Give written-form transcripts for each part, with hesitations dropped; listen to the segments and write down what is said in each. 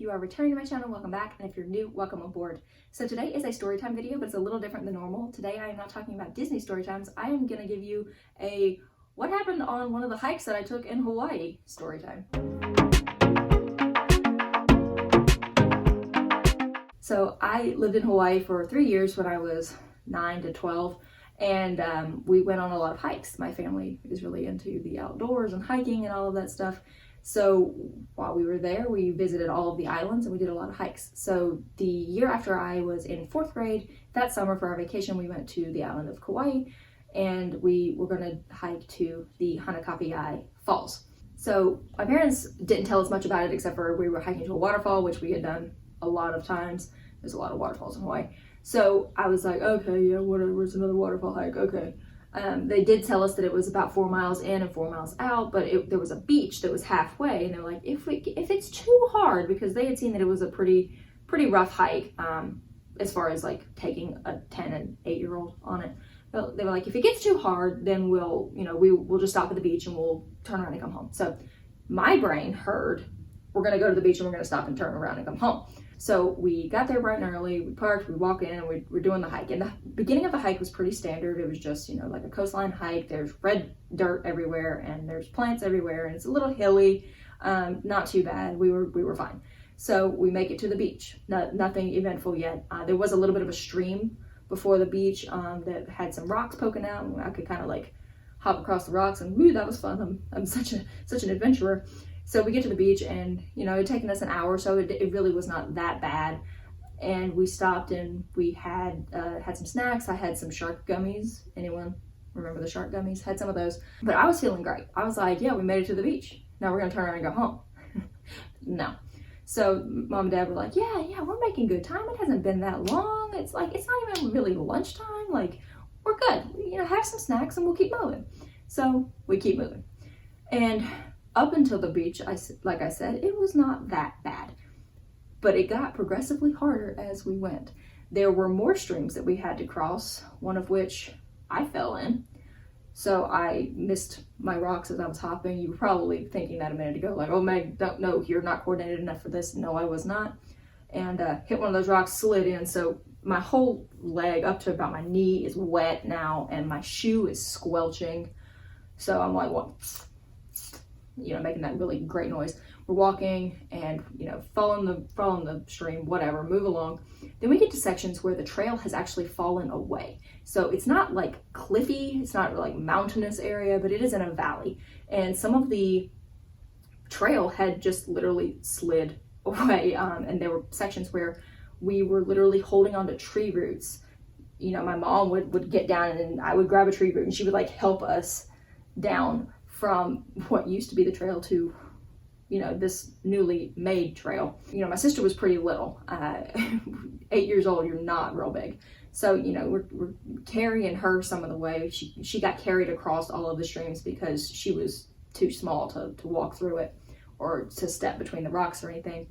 If you are returning to my channel, welcome back, and if you're new, welcome aboard. So today is a story time video, but it's a little different than normal. Today I am not talking about Disney story times. I am going to give you a what happened on one of the hikes that I took in Hawaii story time. So I lived in Hawaii for 3 years when I was 9 to 12, and we went on a lot of hikes. My family is really into the outdoors and hiking and all of that stuff. So while we were there, we visited all of the islands and we did a lot of hikes. So the year after I was in 4th grade, that summer for our vacation, we went to the island of Kaua'i, and we were going to hike to the Hanakapai'ai Falls. So my parents didn't tell us much about it, except for we were hiking to a waterfall, which we had done a lot of times. There's a lot of waterfalls in Hawaii. So I was like, okay, yeah, whatever, it's another waterfall hike, okay. They did tell us that it was about 4 miles in and 4 miles out, but there was a beach that was halfway, and they're like, if it's too hard, because they had seen that it was a pretty rough hike, as far as like taking a 10 and 8-year-old on it. But they were like, if it gets too hard, then we'll just stop at the beach and we'll turn around and come home. So my brain heard, we're gonna go to the beach and we're gonna stop and turn around and come home. So we got there bright and early, we parked, we walk in, and we're doing the hike. And the beginning of the hike was pretty standard. It was just, like a coastline hike. There's red dirt everywhere and there's plants everywhere, and it's a little hilly, not too bad. We were fine. So we make it to the beach. Nothing eventful yet. There was a little bit of a stream before the beach that had some rocks poking out, and I could kind of like hop across the rocks, and woo, that was fun. I'm such an adventurer. So we get to the beach, and it had taken us an hour, so it really was not that bad. And we stopped and we had some snacks. I had some shark gummies. Anyone remember the shark gummies? Had some of those. But I was feeling great. I was like, yeah, we made it to the beach. Now we're gonna turn around and go home. No. So mom and dad were like, yeah, we're making good time. It hasn't been that long. It's not even really lunchtime. Like, we're good. Have some snacks and we'll keep moving. So we keep moving. And up until the beach, like I said, it was not that bad, but it got progressively harder as we went. There were more streams that we had to cross, one of which I fell in. So I missed my rocks as I was hopping. You were probably thinking that a minute ago, like, oh, Meg, no, you're not coordinated enough for this. No, I was not. And hit one of those rocks, slid in. So my whole leg up to about my knee is wet now, and my shoe is squelching. So I'm like, what? Making that really great noise. We're walking and, following the stream, whatever, move along. Then we get to sections where the trail has actually fallen away. So it's not like cliffy, it's not like mountainous area, but it is in a valley. And some of the trail had just literally slid away. And there were sections where we were literally holding onto tree roots. My mom would get down, and I would grab a tree root, and she would like help us down from what used to be the trail to, this newly made trail. My sister was pretty little, 8 years old, you're not real big. So, we're carrying her some of the way. She got carried across all of the streams because she was too small to walk through it or to step between the rocks or anything.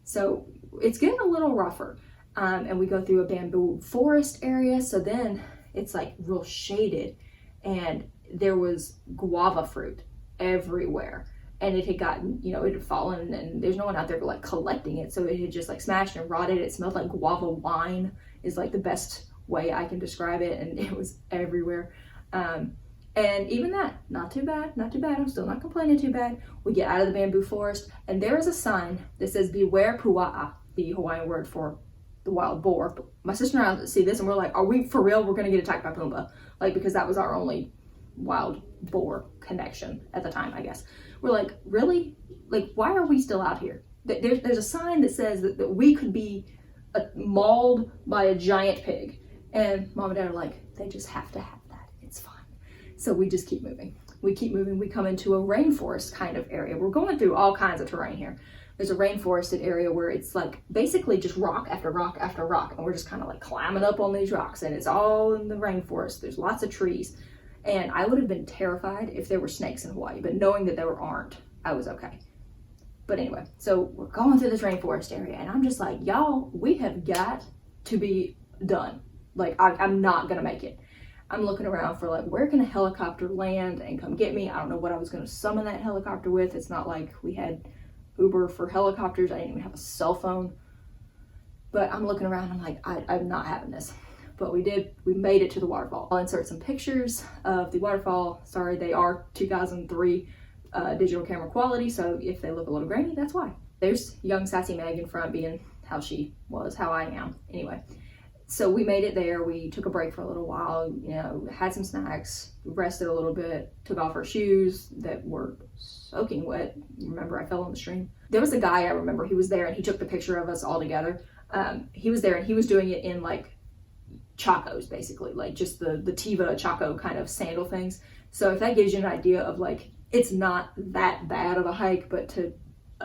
So it's getting a little rougher. And we go through a bamboo forest area. So then it's like real shaded, and there was guava fruit everywhere, and it had gotten, it had fallen, and there's no one out there like collecting it, so it had just like smashed and rotted. It smelled like guava wine is like the best way I can describe it, and it was everywhere. And even that, not too bad. I'm still not complaining too bad. We get out of the bamboo forest, and there is a sign that says beware pua'a, the Hawaiian word for the wild boar. But my sister and I see this, and we're like, are we for real? We're gonna get attacked by Pumbaa, like, because that was our only wild boar connection at the time, I guess. We're like, really? Like, why are we still out here? There's a sign that says that we could be mauled by a giant pig. And mom and dad are like, they just have to have that. It's fine. So we just keep moving. We come into a rainforest kind of area. We're going through all kinds of terrain here. There's a rainforested area where it's like basically just rock after rock after rock. And we're just kind of like climbing up on these rocks, and it's all in the rainforest. There's lots of trees. And I would have been terrified if there were snakes in Hawaii, but knowing that there aren't, I was okay. But anyway, so we're going through this rainforest area, and I'm just like, y'all, we have got to be done. Like, I'm not gonna make it. I'm looking around for like, where can a helicopter land and come get me? I don't know what I was gonna summon that helicopter with. It's not like we had Uber for helicopters. I didn't even have a cell phone. But I'm looking around, I'm like, I'm not having this. But we made it to the waterfall. I'll insert some pictures of the waterfall. Sorry, they are 2003 digital camera quality, so if they look a little grainy, that's why. There's young sassy Meaghan front being how she was, how I am. Anyway, so we made it there. We took a break for a little while, you know, had some snacks, rested a little bit, took off our shoes that were soaking wet. Remember, I fell in the stream. There was a guy, I remember, he was there and he took the picture of us all together. He was there and he was doing it in like chacos, basically, like just the Tiva Chaco kind of sandal things. So if that gives you an idea of like, it's not that bad of a hike, but to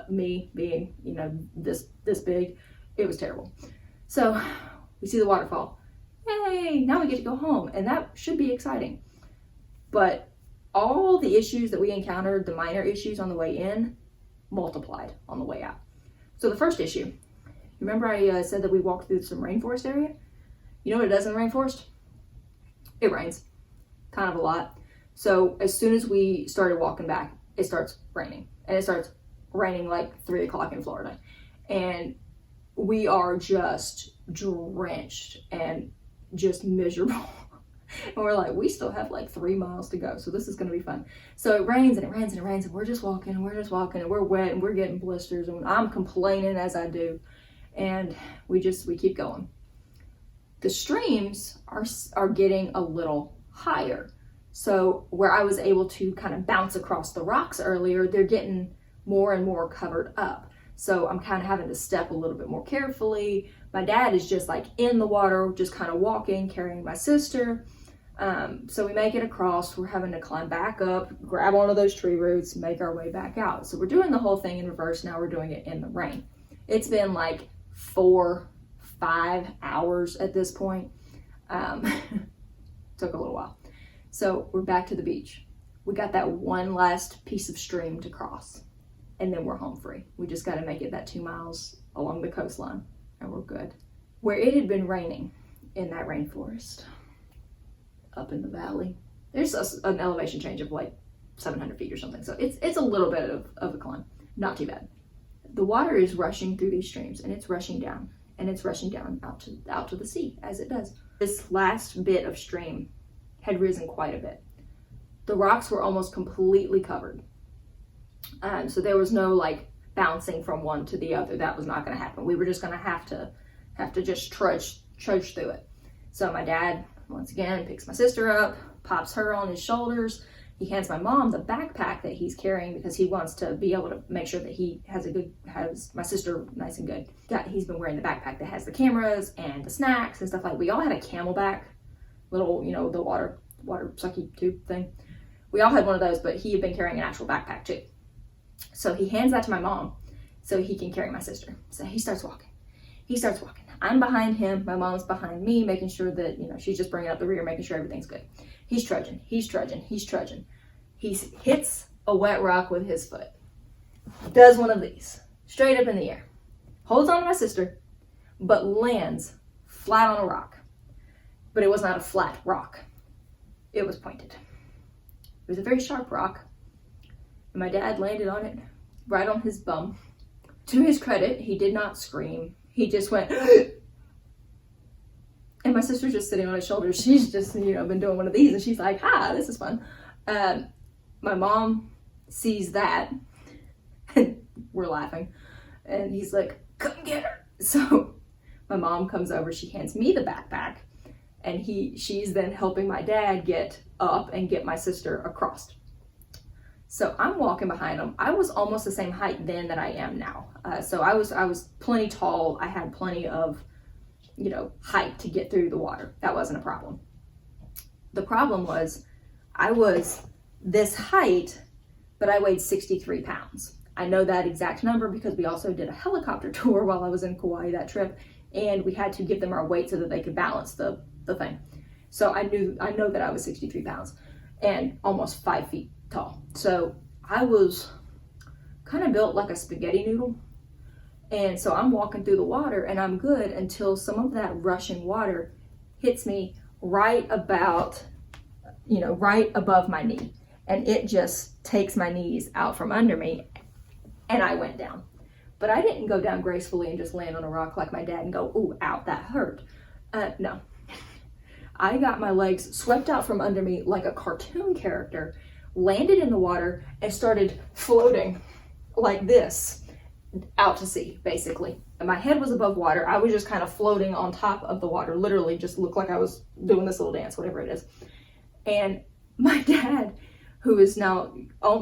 me being, you know, this big, it was terrible. So we see the waterfall. Yay, now we get to go home. And that should be exciting. But all the issues that we encountered, the minor issues on the way in, multiplied on the way out. So the first issue, remember I said that we walked through some rainforest area? You know what it does in the rainforest? It rains, kind of a lot. So as soon as we started walking back, it starts raining. And it starts raining like 3 o'clock in Florida. And we are just drenched and just miserable. And we're like, we still have like 3 miles to go. So this is going to be fun. So it rains and it rains and it rains. And we're just walking and we're wet and we're getting blisters. And I'm complaining as I do. And we keep going. The streams are getting a little higher. So where I was able to kind of bounce across the rocks earlier, they're getting more and more covered up. So I'm kind of having to step a little bit more carefully. My dad is just like in the water, just kind of walking, carrying my sister. So we make it across. We're having to climb back up, grab one of those tree roots, make our way back out. So we're doing the whole thing in reverse. Now we're doing it in the rain. It's been like 4-5 hours at this point. Took a little while. So we're back to the beach. We got that one last piece of stream to cross and then we're home free. We just got to make it that 2 miles along the coastline and we're good. Where it had been raining in that rainforest up in the valley, there's an elevation change of like 700 feet or something. So it's a little bit of a climb, not too bad. The water is rushing through these streams and it's rushing down and it's rushing down out to the sea as it does. This last bit of stream had risen quite a bit. The rocks were almost completely covered. So there was no like bouncing from one to the other. That was not going to happen. We were just going to have to just trudge through it. So my dad, once again, picks my sister up, pops her on his shoulders. He hands my mom the backpack that he's carrying because he wants to be able to make sure that he has my sister nice and good. He's been wearing the backpack that has the cameras and the snacks and stuff like that. We all had a Camelback, little, you know, the water sucky tube thing. We all had one of those, but he had been carrying an actual backpack too. So he hands that to my mom so he can carry my sister. So he starts walking. I'm behind him. My mom's behind me, making sure that, you know, she's just bringing up the rear, making sure everything's good. He's trudging. He hits a wet rock with his foot. Does one of these. Straight up in the air. Holds on to my sister, but lands flat on a rock. But it was not a flat rock. It was pointed. It was a very sharp rock. And my dad landed on it, right on his bum. To his credit, he did not scream. He just went, and my sister's just sitting on his shoulder. She's just, you know, been doing one of these, and she's like, this is fun. My mom sees that, and we're laughing. And he's like, come get her. So my mom comes over, she hands me the backpack, and she's then helping my dad get up and get my sister across. So I'm walking behind him. I was almost the same height then that I am now. So I was plenty tall. I had plenty of, you know, height to get through the water. That wasn't a problem. The problem was I was this height, but I weighed 63 pounds. I know that exact number because we also did a helicopter tour while I was in Kaua'i that trip, and we had to give them our weight so that they could balance the thing. So I know that I was 63 pounds and almost 5 feet tall. So I was kind of built like a spaghetti noodle. And so I'm walking through the water and I'm good until some of that rushing water hits me right about, you know, right above my knee. And it just takes my knees out from under me. and I went down. But I didn't go down gracefully and just land on a rock like my dad and go, ooh, ow, that hurt. No. I got my legs swept out from under me like a cartoon character, landed in the water, and started floating like this out to sea, basically. And my head was above water. I was just kind of floating on top of the water, literally just looked like I was doing this little dance, whatever it is. And my dad, who is now,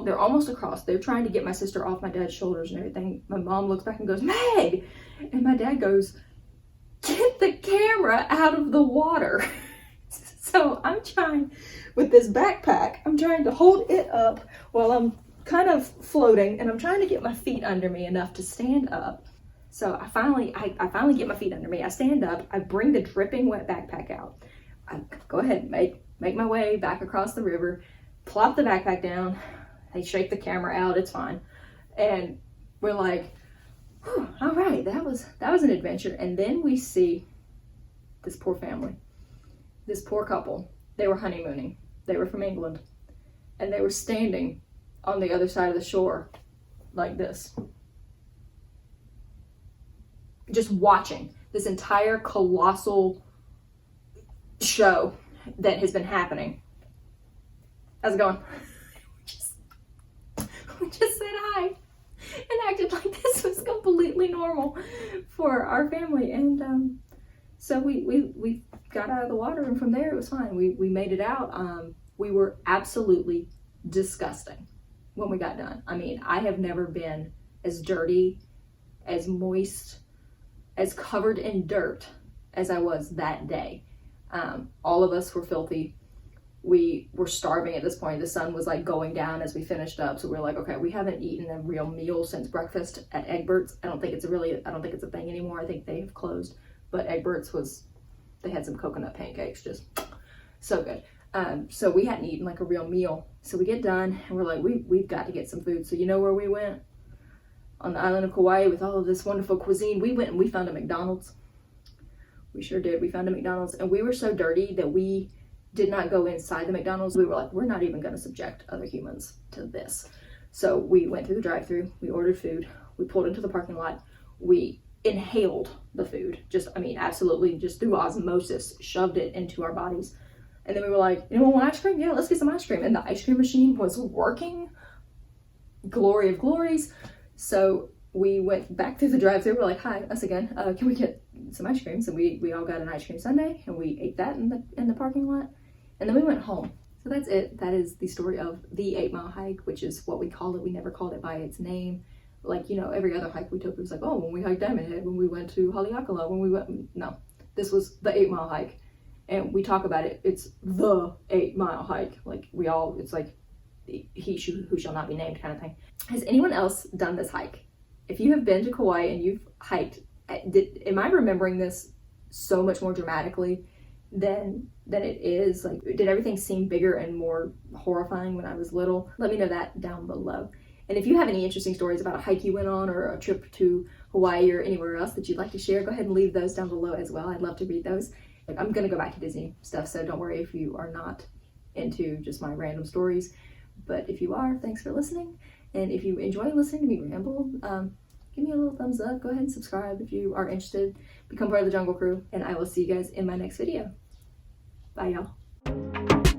they're almost across. They're trying to get my sister off my dad's shoulders and everything. My mom looks back and goes, Meg! And my dad goes, get the camera out of the water. So I'm trying, with this backpack, I'm trying to hold it up while I'm kind of floating, and I'm trying to get my feet under me enough to stand up. So I finally get my feet under me. I stand up, I bring the dripping wet backpack out. I go ahead, make my way back across the river, plop the backpack down. They shake the camera out, it's fine. And we're like, all right, that was an adventure. And then we see this poor family, this poor couple. They were honeymooning. They were from England, and they were standing on the other side of the shore like this, just watching this entire colossal show that has been happening. How's it going? We just said hi and acted like this was completely normal for our family. And so we got out of the water, and from there it was fine. We made it out. We were absolutely disgusting when we got done. I mean, I have never been as dirty, as moist, as covered in dirt as I was that day. All of us were filthy. We were starving at this point. The sun was like going down as we finished up. So we were like, okay, we haven't eaten a real meal since breakfast at Egbert's. I don't think it's a thing anymore. I think they have closed, but Egbert's they had some coconut pancakes, just so good. So we hadn't eaten like a real meal. So we get done and we're like, we've got to get some food. So you know where we went? On the island of Kaua'i with all of this wonderful cuisine. We went and we found a McDonald's. We sure did. We found a McDonald's, and we were so dirty that we did not go inside the McDonald's. We were like, we're not even going to subject other humans to this. So we went through the drive-thru, we ordered food, we pulled into the parking lot, we inhaled the food. Absolutely just through osmosis, shoved it into our bodies. And then we were like, anyone want ice cream? Yeah, let's get some ice cream. And the ice cream machine was working. Glory of glories. So we went back through the drive-thru. We're like, hi, us again. Can we get some ice cream? So we all got an ice cream sundae, and we ate that in the parking lot. And then we went home. So that's it. That is the story of the 8 Mile hike, which is what we called it. We never called it by its name. Like, every other hike we took, it was like, oh, when we hiked Diamond Head, when we went to Haleakala, no, this was the 8 Mile hike. And we talk about it, it's the 8 Mile hike. Like, it's like he who shall not be named kind of thing. Has anyone else done this hike? If you have been to Kauai and you've hiked, am I remembering this so much more dramatically than it is? Like, did everything seem bigger and more horrifying when I was little? Let me know that down below. And if you have any interesting stories about a hike you went on, or a trip to Hawaii or anywhere else that you'd like to share, go ahead and leave those down below as well. I'd love to read those. I'm gonna go back to Disney stuff, so don't worry if you are not into just my random stories. But if you are, thanks for listening. And if you enjoy listening to me ramble, give me a little thumbs up. Go ahead and subscribe if you are interested. Become part of the Jungle Crew, and I will see you guys in my next video. Bye, y'all.